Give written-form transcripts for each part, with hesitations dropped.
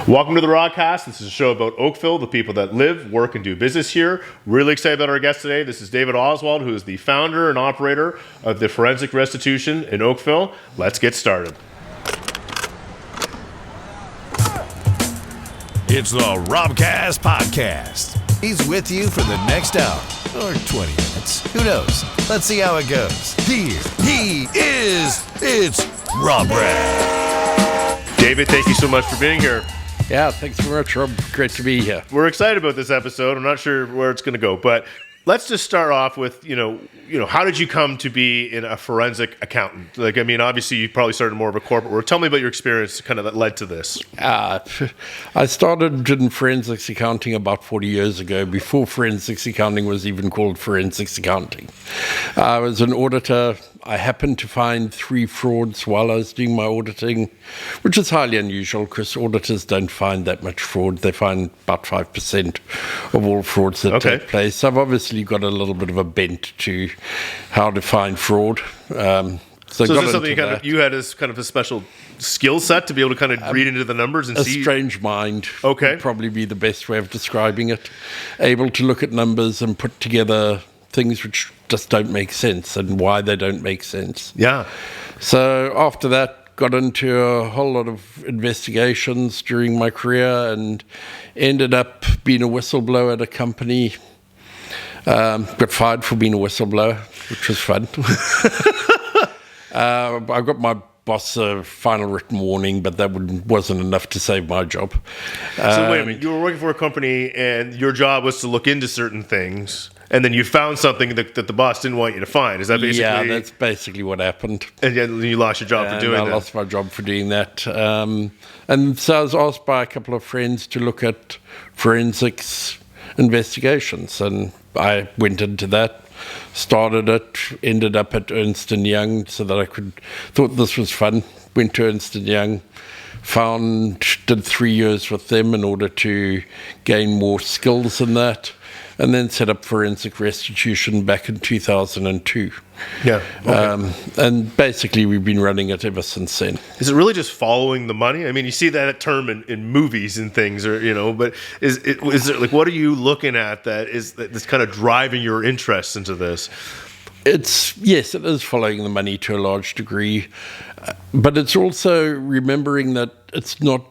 Welcome to the Robcast. This is a show about Oakville, the people that live, work, and do business here. Really excited about our guest today. This is David Oswald, who is the founder and operator of the Forensic Restitution in Oakville. Let's get started. It's the Robcast podcast. He's with you for the next hour or 20 minutes. Who knows? Let's see how it goes. Here he is. It's Rob Raham. David, thank you so much for being here. Yeah, thanks very much, Rob. Great to be here. We're excited about this episode. I'm not sure where it's going to go, but let's just start off with, how did you come to be a forensic accountant? Obviously you probably started more of a corporate work. Tell me about your experience kind of that led to this. I started in forensics accounting about 40 years ago, before forensics accounting was even called forensics accounting. I was an auditor. I happened to find 3 frauds while I was doing my auditing, which is highly unusual because auditors don't find that much fraud. They find about 5% of all frauds that take place. So I've obviously got a little bit of a bent to how to find fraud. So is this something you had as kind of a special skill set to be able to kind of read into the numbers and see? A strange mind would probably be the best way of describing it. Able to look at numbers and put together things which just don't make sense and why they don't make sense. Yeah. So after that, got into a whole lot of investigations during my career and ended up being a whistleblower at a company. Got fired for being a whistleblower, which was fun. I got my boss a final written warning, but that wasn't enough to save my job. So wait a minute, you were working for a company and your job was to look into certain things, and then you found something that the boss didn't want you to find. Is that basically? Yeah, that's basically what happened. And you lost your job for doing that. I lost my job for doing that. And so I was asked by a couple of friends to look at forensics investigations, and I went into that, started it, ended up at Ernst & Young so that thought this was fun, went to Ernst & Young, did 3 years with them in order to gain more skills in that, and then set up Forensic Restitution back in 2002. Yeah. And basically we've been running it ever since then. Is it really just following the money? I mean, you see that term in movies and things, but is it like, what are you looking at that's kind of driving your interest into this? Yes, it is following the money to a large degree, but it's also remembering that it's not,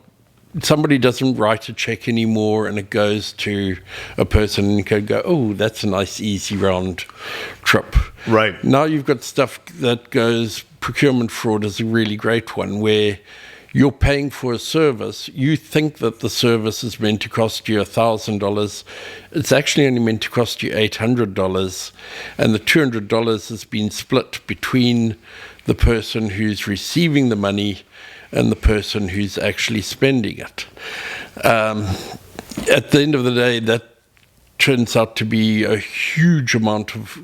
somebody doesn't write a check anymore and it goes to a person and you can go, oh, that's a nice, easy, round trip. Right. Now you've got stuff that goes, procurement fraud is a really great one, where you're paying for a service. You think that the service is meant to cost you $1,000. It's actually only meant to cost you $800. And the $200 has been split between the person who's receiving the money and the person who's actually spending it. At the end of the day, that turns out to be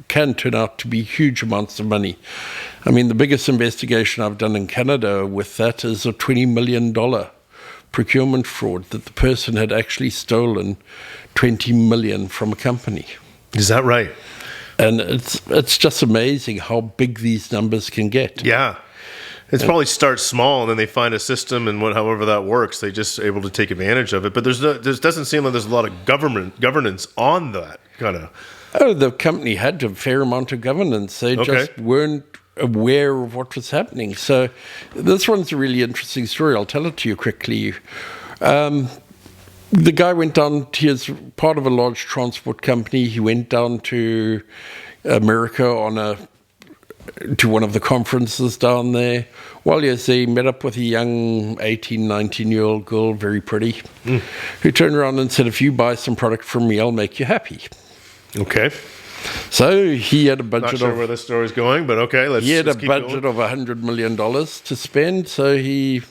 can turn out to be huge amounts of money. I mean, the biggest investigation I've done in Canada with that is a $20 million procurement fraud that the person had actually stolen $20 million from a company. Is that right? And it's just amazing how big these numbers can get. Yeah. It's probably start small and then they find a system and however that works, they just able to take advantage of it. But there doesn't seem like there's a lot of governance on that kind of. Oh, the company had a fair amount of governance. They just weren't aware of what was happening. So this one's a really interesting story. I'll tell it to you quickly. The guy went down, he is part of a large transport company. He went down to America to one of the conferences down there. While he was there, he met up with a young 18, 19-year-old girl, very pretty, who turned around and said, if you buy some product from me, I'll make you happy. Okay. So he had a budget Not sure where this story's going, but okay, let's keep going. He had a budget of $100 million to spend, so he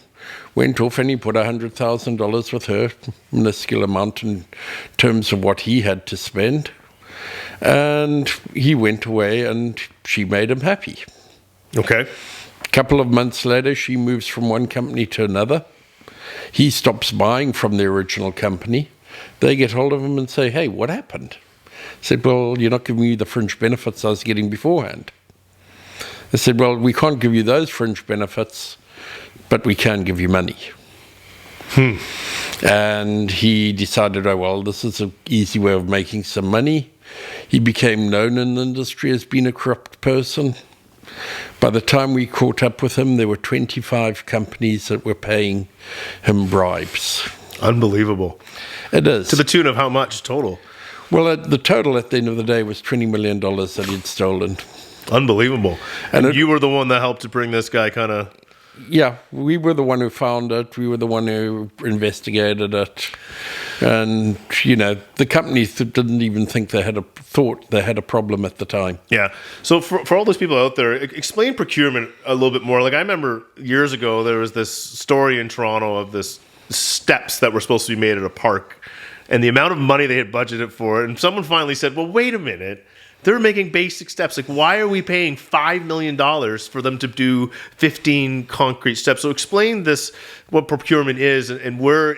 went off and he put $100,000 with her, minuscule amount in terms of what he had to spend. And he went away and she made him happy. Okay. A couple of months later, she moves from one company to another. He stops buying from the original company. They get hold of him and say, hey, what happened? I said, well, you're not giving me the fringe benefits I was getting beforehand. They said, well, we can't give you those fringe benefits, but we can give you money. And he decided, oh, well, this is an easy way of making some money. He became known in the industry as being a corrupt person. By the time we caught up with him, there were 25 companies that were paying him bribes. Unbelievable. It is. To the tune of how much total? Well, the total at the end of the day was $20 million that he'd stolen. Unbelievable. And you were the one that helped to bring this guy kind of... Yeah, we were the one who found it. We were the one who investigated it. And, the companies didn't even think they had a problem at the time. Yeah. So for all those people out there, explain procurement a little bit more. Like, I remember years ago, there was this story in Toronto of this steps that were supposed to be made at a park and the amount of money they had budgeted for it. And someone finally said, well, wait a minute. They're making basic steps. Like, why are we paying $5 million for them to do 15 concrete steps? So explain this, what procurement is and where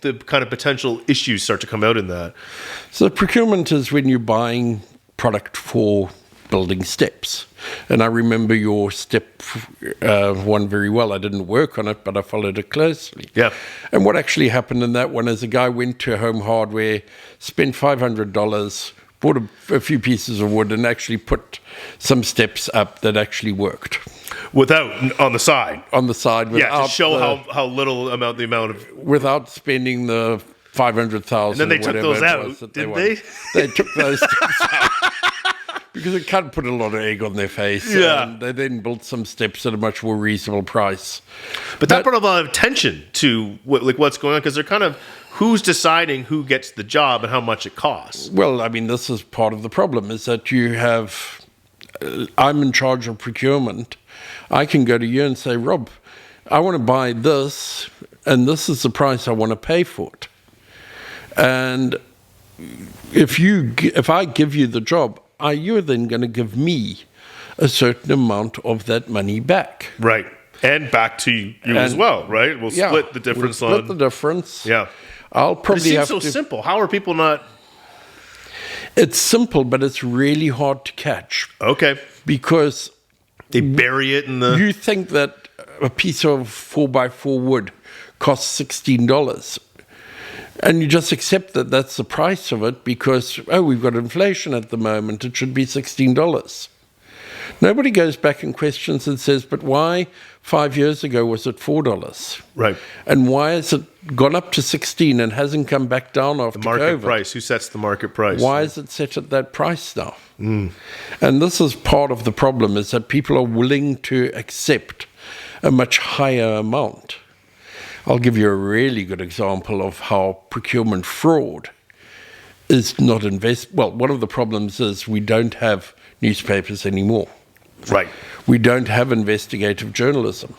the kind of potential issues start to come out in that. So procurement is when you're buying product for building steps. And I remember your step one very well. I didn't work on it, but I followed it closely. Yeah. And what actually happened in that one is a guy went to Home Hardware, spent $500, bought a few pieces of wood and actually put some steps up that actually worked. On the side? On the side. Yeah, to show how little the amount of... Without spending the $500,000. And then they took those out, didn't they? They took those steps out. Because it can't put a lot of egg on their face. Yeah. And they then built some steps at a much more reasonable price. But that brought a lot of attention to what's going on, because they're kind of... Who's deciding who gets the job and how much it costs? Well, I mean, this is part of the problem, is that you have... I'm in charge of procurement. I can go to you and say, Rob, I want to buy this, and this is the price I want to pay for it. And if I give you the job, you're then going to give me a certain amount of that money back. Right. And back to you as well, right? We'll split the difference Split the difference. Yeah. I'll probably have to... It seems so simple. How are people not... It's simple, but it's really hard to catch. Okay. Because... They bury it in the... You think that a piece of 4x4 wood costs $16. And you just accept that that's the price of it because, we've got inflation at the moment. It should be $16. Nobody goes back and questions and says, but why 5 years ago was it $4? Right. And why has it gone up to 16 and hasn't come back down after the market COVID? Price. Who sets the market price? Why is it set at that price now? And this is part of the problem, is that people are willing to accept a much higher amount. I'll give you a really good example of how procurement fraud is not Well, one of the problems is we don't have newspapers anymore. Right. We don't have investigative journalism.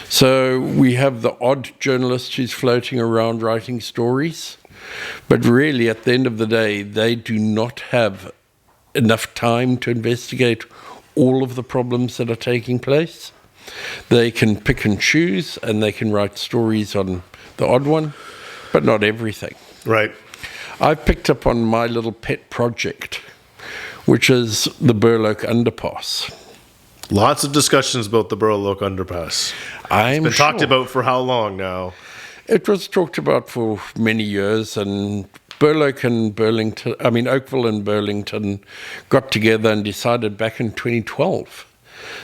So we have the odd journalist who's floating around writing stories, but really at the end of the day, they do not have enough time to investigate all of the problems that are taking place. They can pick and choose, and they can write stories on the odd one, but not everything. Right. I've picked up on my little pet project, which is the Burloak underpass. Lots of discussions about the Burloak underpass. It's been talked about for how long now? It was talked about for many years, and Oakville and Burlington got together and decided back in 2012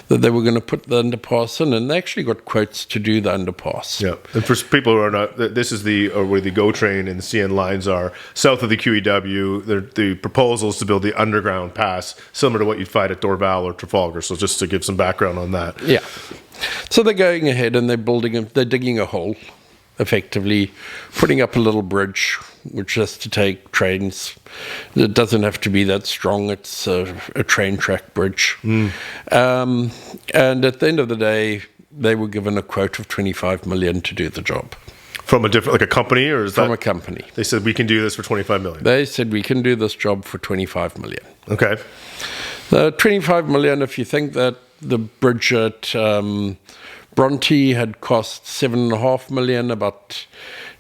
that they were going to put the underpass in, and they actually got quotes to do the underpass. Yeah, and for people who are not, this is where the GO train and the CN lines are, south of the QEW. The proposal is to build the underground pass, similar to what you'd find at Dorval or Trafalgar. So just to give some background on that. Yeah. So they're going ahead and they're digging a hole, effectively, putting up a little bridge, which has to take trains. It doesn't have to be that strong. It's a train track bridge. And at the end of the day, they were given a quote of $25 million to do the job. From a different, like a company, or is that? From a company. They said, we can do this for $25 million. They said, we can do this job for $25 million. Okay. The $25 million, if you think that the bridge at Bronte had cost $7.5 million, about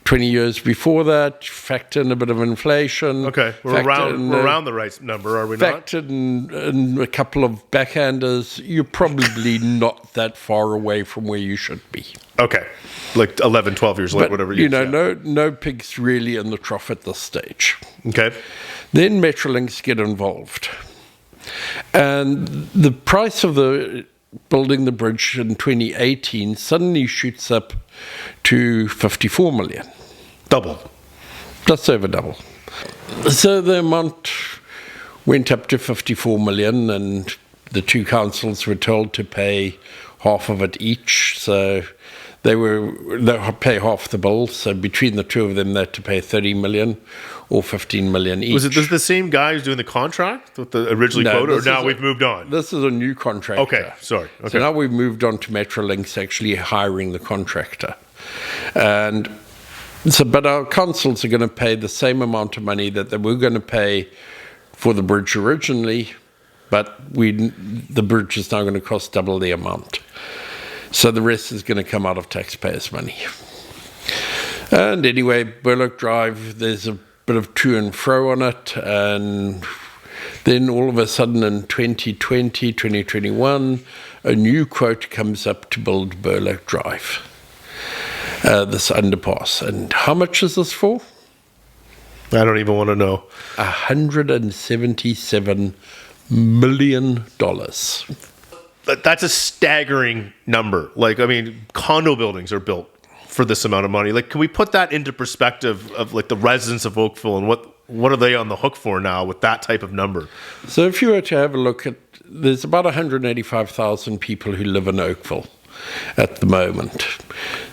20 years before that, factor in a bit of inflation. Okay, we're around the right number, are we not? Factor in a couple of backhanders, you're probably not that far away from where you should be. Okay, like 11, 12 years later, whatever. No pigs really in the trough at this stage. Okay. Then Metrolinx get involved. And the price of building the bridge in 2018 suddenly shoots up to 54 million. Double. Just over double. So the amount went up to 54 million, and the two councils were told to pay half of it each. So they'll pay half the bill. So between the two of them, they had to pay 30 million or 15 million each. Was it the same guy who's doing the contract with the originally quoted, or now we've moved on? This is a new contractor. Okay, sorry. Okay. So now we've moved on to Metrolinx actually hiring the contractor. And but our councils are going to pay the same amount of money that they were going to pay for the bridge originally, but the bridge is now going to cost double the amount. So the rest is going to come out of taxpayers' money. And anyway, Burloak Drive, there's a bit of to and fro on it. And then all of a sudden in 2020, 2021, a new quote comes up to build Burloak Drive, this underpass. And how much is this for? I don't even want to know. $177 million. That's a staggering number. Like, I mean, condo buildings are built for this amount of money. Like, can we put that into perspective of like the residents of Oakville and what are they on the hook for now with that type of number? So if you were to have a look at, there's about 185,000 people who live in Oakville at the moment.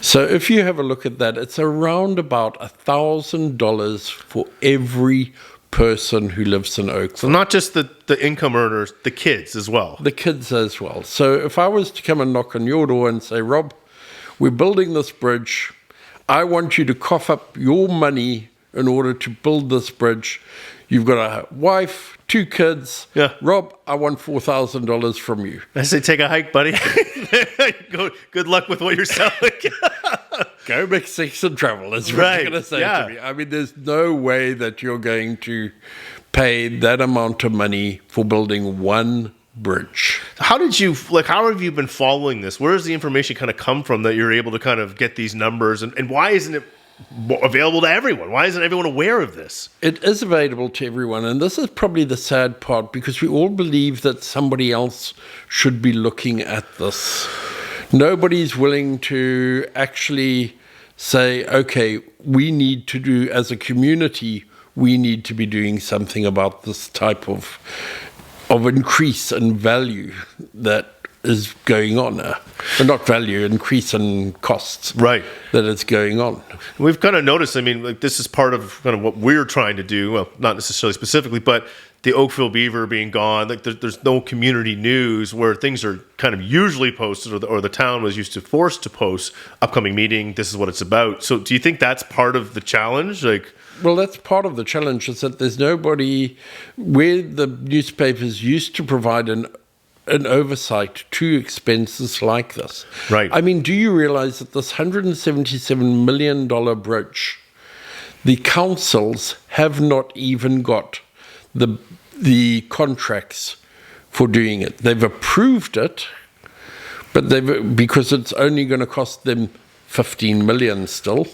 So if you have a look at that, it's around about $1,000 for every person who lives in Oakville. So not just the income earners, the kids as well. The kids as well. So if I was to come and knock on your door and say, Rob, we're building this bridge. I want you to cough up your money in order to build this bridge. You've got a wife, 2 kids. Yeah. Rob, I want $4,000 from you. I say, take a hike, buddy. Good luck with what you're selling. Go make sex and travel, is what you're going to say to me. I mean, there's no way that you're going to pay that amount of money for building one bridge. How have you been following this? Where does the information kind of come from that you're able to kind of get these numbers? And why isn't it available to everyone? Why isn't everyone aware of this? It is available to everyone, and this is probably the sad part, because we all believe that somebody else should be looking at this. Nobody's willing to actually say, okay, we need to do, as a community, we need to be doing something about this type of increase in value that is going on. Not value, increase in costs. Right. That is going on. We've kind of noticed, I mean, like this is part of kind of what we're trying to do. Well, not necessarily specifically, but the Oakville Beaver being gone, like there's no community news where things are kind of usually posted, or the town was used to forced to post upcoming meeting. This is what it's about. So do you think that's part of the challenge? Well, that's part of the challenge, is that there's nobody where the newspapers used to provide an oversight to expenses like this. Right. I mean, do you realize that this $177 million bridge, the councils have not even got the contracts for doing it? They've approved it, but because it's only going to cost them $15 million still.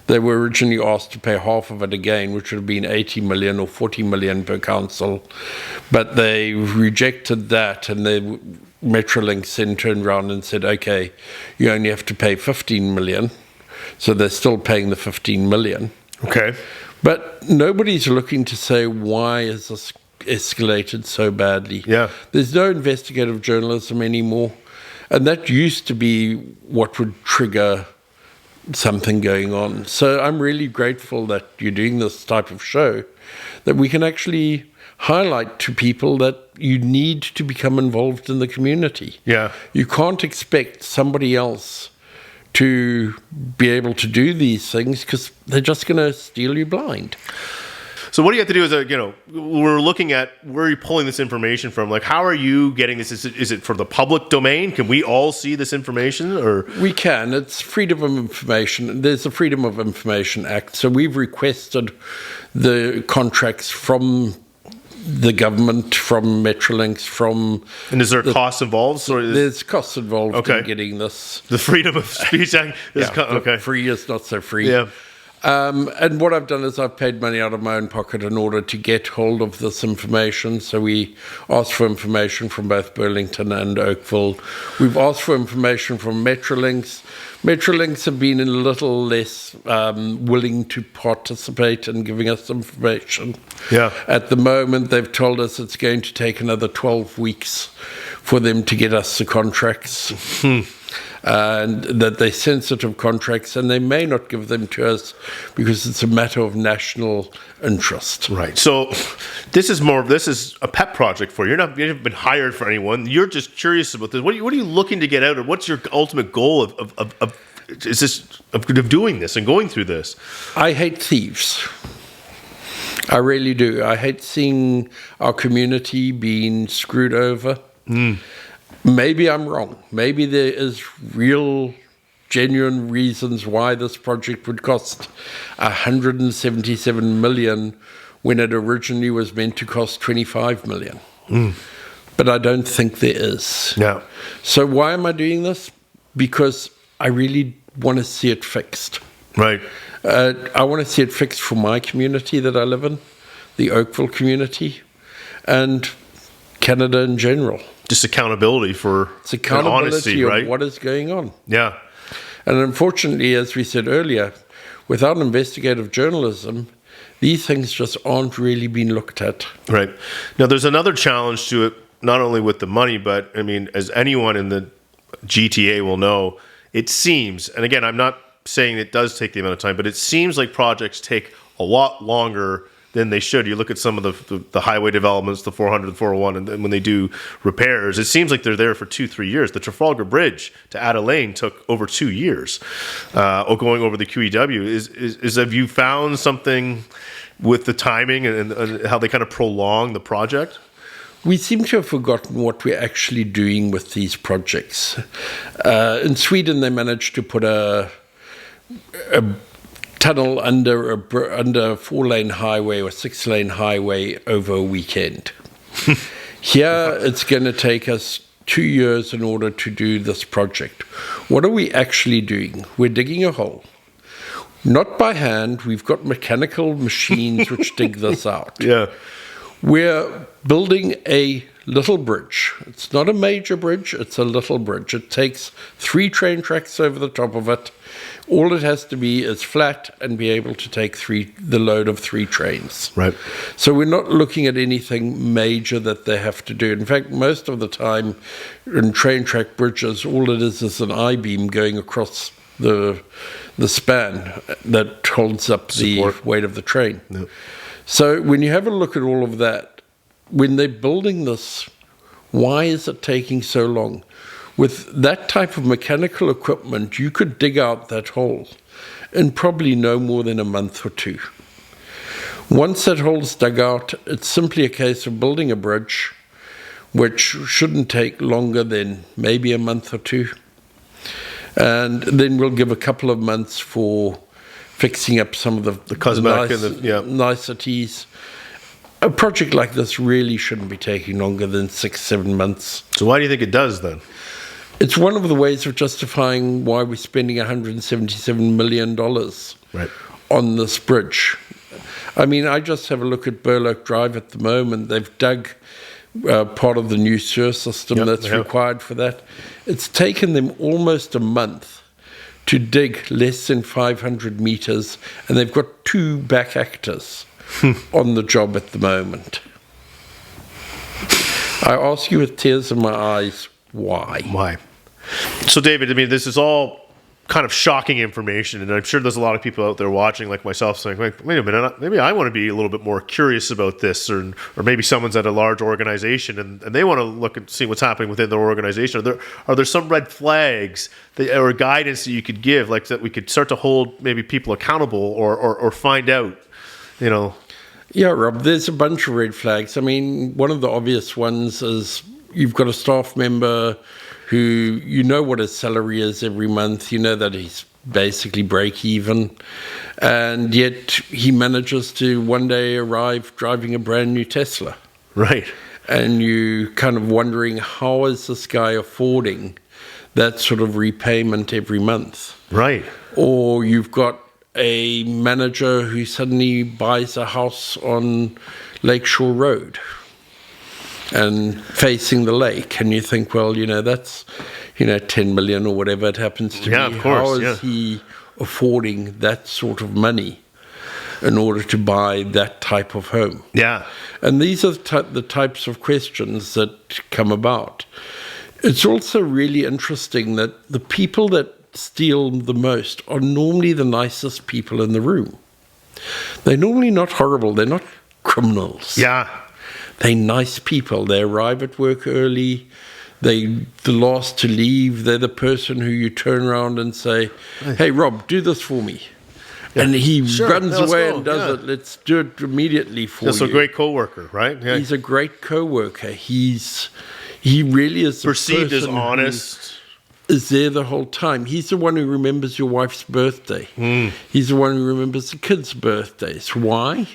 They were originally asked to pay half of it again, which would have been $80 million or $40 million per council. But they rejected that, and the Metrolinx then turned around and said, okay, you only have to pay $15 million. So they're still paying the $15 million. Okay. But nobody's looking to say, why is this escalated so badly? Yeah. There's no investigative journalism anymore. And that used to be what would trigger something going on. So I'm really grateful that you're doing this type of show, that we can actually highlight to people that you need to become involved in the community. Yeah. You can't expect somebody else to be able to do these things because they're just going to steal you blind. So what do you have to do is, we're looking at where you're pulling this information from. Like, how are you getting this? Is it for the public domain? Can we all see this information? Or we can. It's freedom of information. There's a Freedom of Information Act. So we've requested the contracts from the government, from Metrolinx, And is there costs involved? There's costs involved in getting this. The Freedom of Speech Act is free is not so free. Yeah. And what I've done is I've paid money out of my own pocket in order to get hold of this information. So we asked for information from both Burlington and Oakville. We've asked for information from Metrolinx. Metrolinx have been a little less willing to participate in giving us information. Yeah. At the moment, they've told us it's going to take another 12 weeks for them to get us the contracts. And that they're sensitive contracts, and they may not give them to us because it's a matter of national interest. Right. So this is a pet project for you. You haven't been hired for anyone. You're just curious about this. What are you looking to get out of? What's your ultimate goal of doing this and going through this? I hate thieves. I really do. I hate seeing our community being screwed over. Maybe I'm wrong. Maybe there is real, genuine reasons why this project would cost $177 million when it originally was meant to cost $25 million. But I don't think there is. No. So why am I doing this? Because I really want to see it fixed. Right. I want to see it fixed for my community that I live in, the Oakville community, and Canada in general. Just accountability for honesty, of right? What is going on. Yeah. And unfortunately, as we said earlier, without investigative journalism, these things just aren't really being looked at. Right. Now, there's another challenge to it, not only with the money, but, I mean, as anyone in the GTA will know, it seems, and again, I'm not saying it does take the amount of time, but it seems like projects take a lot longer than they should. You look at some of the highway developments, the 400, the 401, and then when they do repairs, it seems like they're there for 2-3 years. The Trafalgar Bridge to add a lane took over 2 years. Going over the QEW, have you found something with the timing and how they kind of prolong the project? We seem to have forgotten what we're actually doing with these projects. In Sweden, they managed to put a tunnel under a 4-lane highway or 6-lane highway over a weekend. Here, it's going to take us 2 years in order to do this project. What are we actually doing? We're digging a hole. Not by hand. We've got mechanical machines which dig this out. Yeah. We're building a little bridge. It's not a major bridge, it's a little bridge. It takes 3 train tracks over the top of it. All it has to be is flat and be able to take the load of 3 trains. Right. So we're not looking at anything major that they have to do. In fact, most of the time in train track bridges, all it is an I-beam going across the span that holds up the weight of the train. Yep. So when you have a look at all of that, when they're building this, why is it taking so long? With that type of mechanical equipment, you could dig out that hole in probably no more than a month or 2. Once that hole's dug out, it's simply a case of building a bridge, which shouldn't take longer than maybe a month or 2. And then we'll give a couple of months for fixing up some of the cosmetic niceties. A project like this really shouldn't be taking longer than 6-7 months. So why do you think it does then? It's one of the ways of justifying why we're spending $177 million on this bridge. I mean, I just have a look at Burloak Drive at the moment. They've dug part of the new sewer system that's required for that. It's taken them almost a month to dig less than 500 meters, and they've got 2 back actors on the job at the moment. I ask you with tears in my eyes, why? Why? So, David, I mean, this is all kind of shocking information, and I'm sure there's a lot of people out there watching, like myself, saying, wait a minute, maybe I want to be a little bit more curious about this, or maybe someone's at a large organization and they want to look and see what's happening within their organization. Are there some red flags or guidance that you could give, like that we could start to hold maybe people accountable or find out, you know? Yeah, Rob, there's a bunch of red flags. I mean, one of the obvious ones is you've got a staff member who you know what his salary is every month, you know that he's basically break even, and yet he manages to one day arrive driving a brand new Tesla. Right. And you kind of wondering, how is this guy affording that sort of repayment every month? Right. Or you've got a manager who suddenly buys a house on Lakeshore Road and facing the lake, and you think, well, that's 10 million or whatever it happens to be. Of course. How is he affording that sort of money in order to buy that type of home? Yeah. And these are the types of questions that come about. It's also really interesting that the people that steal the most are normally the nicest people in the room. They're normally not horrible. They're not criminals. Yeah. They're nice people. They arrive at work early. They're the last to leave. They're the person who you turn around and say, hey, Rob, do this for me. Yeah. And he runs away and does it. Let's do it immediately for you. He's a great co-worker, right? Yeah. He's a great co-worker. He really is the perceived as person honest. Is there the whole time. He's the one who remembers your wife's birthday. He's the one who remembers the kids' birthdays. Why?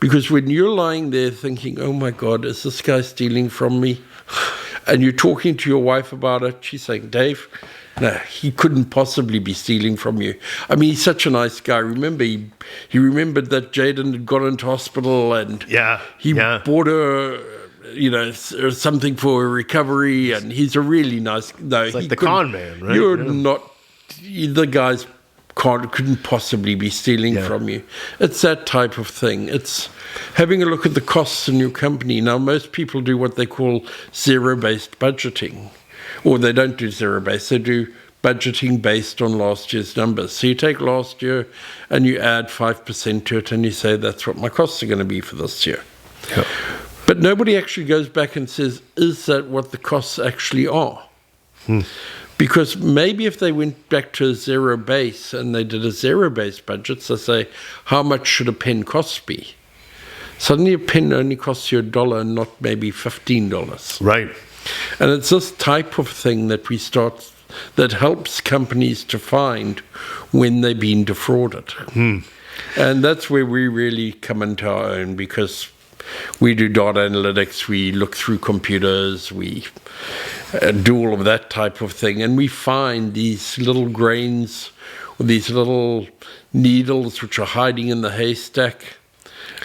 Because when you're lying there thinking, oh my God, is this guy stealing from me? And you're talking to your wife about it, she's saying, Dave, no, he couldn't possibly be stealing from you. I mean, he's such a nice guy. Remember, he remembered that Jaden had gone into hospital and he bought her, something for her recovery, and he's a really nice... No, it's like the con man, right? You're not... The guys couldn't possibly be stealing from you. It's that type of thing. It's having a look at the costs in your company. Now, most people do what they call zero-based budgeting. Or they don't do zero-based. They do budgeting based on last year's numbers. So you take last year and you add 5% to it and you say, that's what my costs are going to be for this year. Yep. But nobody actually goes back and says, is that what the costs actually are? Because maybe if they went back to a zero base and they did a zero-based budget, so say, how much should a pen cost be? Suddenly a pen only costs you $1 and not maybe $15. Right. And it's this type of thing that helps companies to find when they've been defrauded. And that's where we really come into our own, because we do data analytics, we look through computers, we do all of that type of thing, and we find these little grains or these little needles which are hiding in the haystack,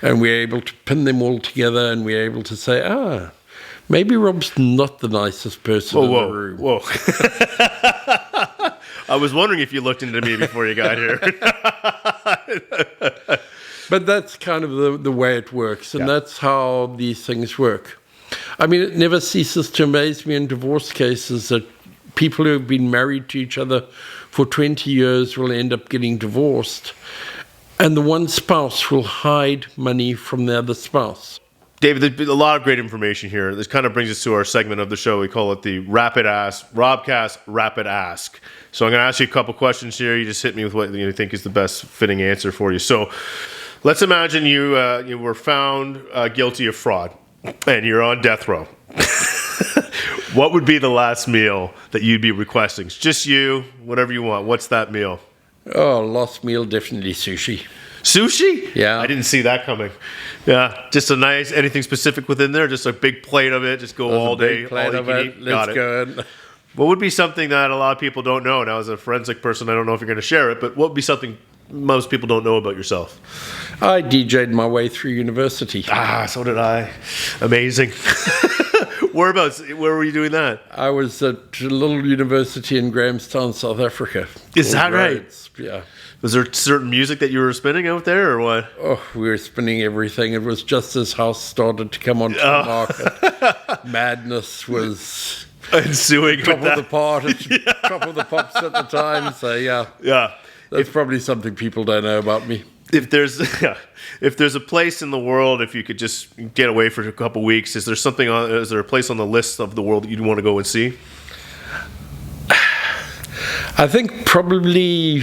and we're able to pin them all together, and we're able to say, maybe Rob's not the nicest person in the room. Whoa. I was wondering if you looked into me before you got here. But that's kind of the way it works, and that's how these things work. I mean, it never ceases to amaze me in divorce cases that people who have been married to each other for 20 years will end up getting divorced, and the one spouse will hide money from the other spouse. David, there's been a lot of great information here. This kind of brings us to our segment of the show. We call it the Rapid Ask, Robcast Rapid Ask. So I'm going to ask you a couple questions here. You just hit me with what you think is the best fitting answer for you. So let's imagine you were found guilty of fraud and you're on death row. What would be the last meal that you'd be requesting? It's just you, whatever you want. What's that meal? Oh, last meal, definitely sushi. Sushi? Yeah. I didn't see that coming. Yeah. Just a nice, anything specific within there? Just a big plate of it? Just go all day? Plate of it. Let's go. What would be something that a lot of people don't know? Now, as a forensic person, I don't know if you're going to share it, but what would be something most people don't know about yourself? I DJ'd my way through university. So did I. Amazing. Whereabouts? Where were you doing that? I was at a little university in Grahamstown, South Africa. Is that right? Yeah. Was there certain music that you were spinning out there, or what? Oh, we were spinning everything. It was just as house started to come onto the market. Madness was ensuing. Top of the pops at the time. So yeah. That's probably something people don't know about me. If there's a place in the world, if you could just get away for a couple weeks, is there a place on the list of the world that you'd want to go and see? I think probably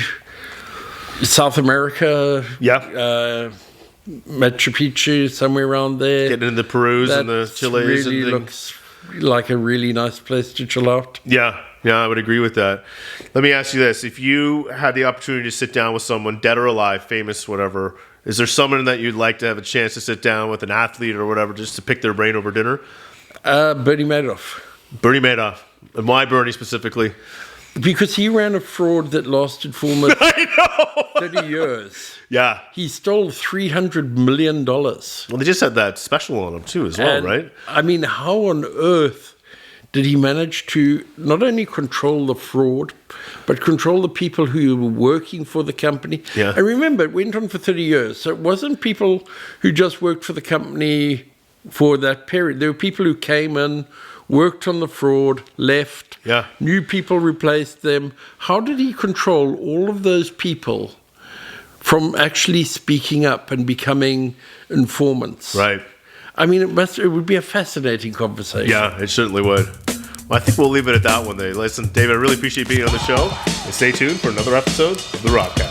South America. Yeah. Machu Picchu, somewhere around there. Getting into the Perus and the Chiles really and things. looks like a really nice place to chill out. Yeah, I would agree with that. Let me ask you this. If you had the opportunity to sit down with someone, dead or alive, famous, whatever, is there someone that you'd like to have a chance to sit down with, an athlete or whatever, just to pick their brain over dinner? Bernie Madoff. Bernie Madoff. And why Bernie specifically? Because he ran a fraud that lasted for almost 30 years. Yeah. He stole $300 million. Well, they just had that special on him too as well, right? I mean, how on earth did he manage to not only control the fraud, but control the people who were working for the company? Yeah. And remember, it went on for 30 years. So it wasn't people who just worked for the company for that period. There were people who came in, worked on the fraud, left, new people replaced them. How did he control all of those people from actually speaking up and becoming informants? Right. I mean, it would be a fascinating conversation. Yeah, it certainly would. Well, I think we'll leave it at that one, then. Listen, David, I really appreciate being on the show. And stay tuned for another episode of the Robcast.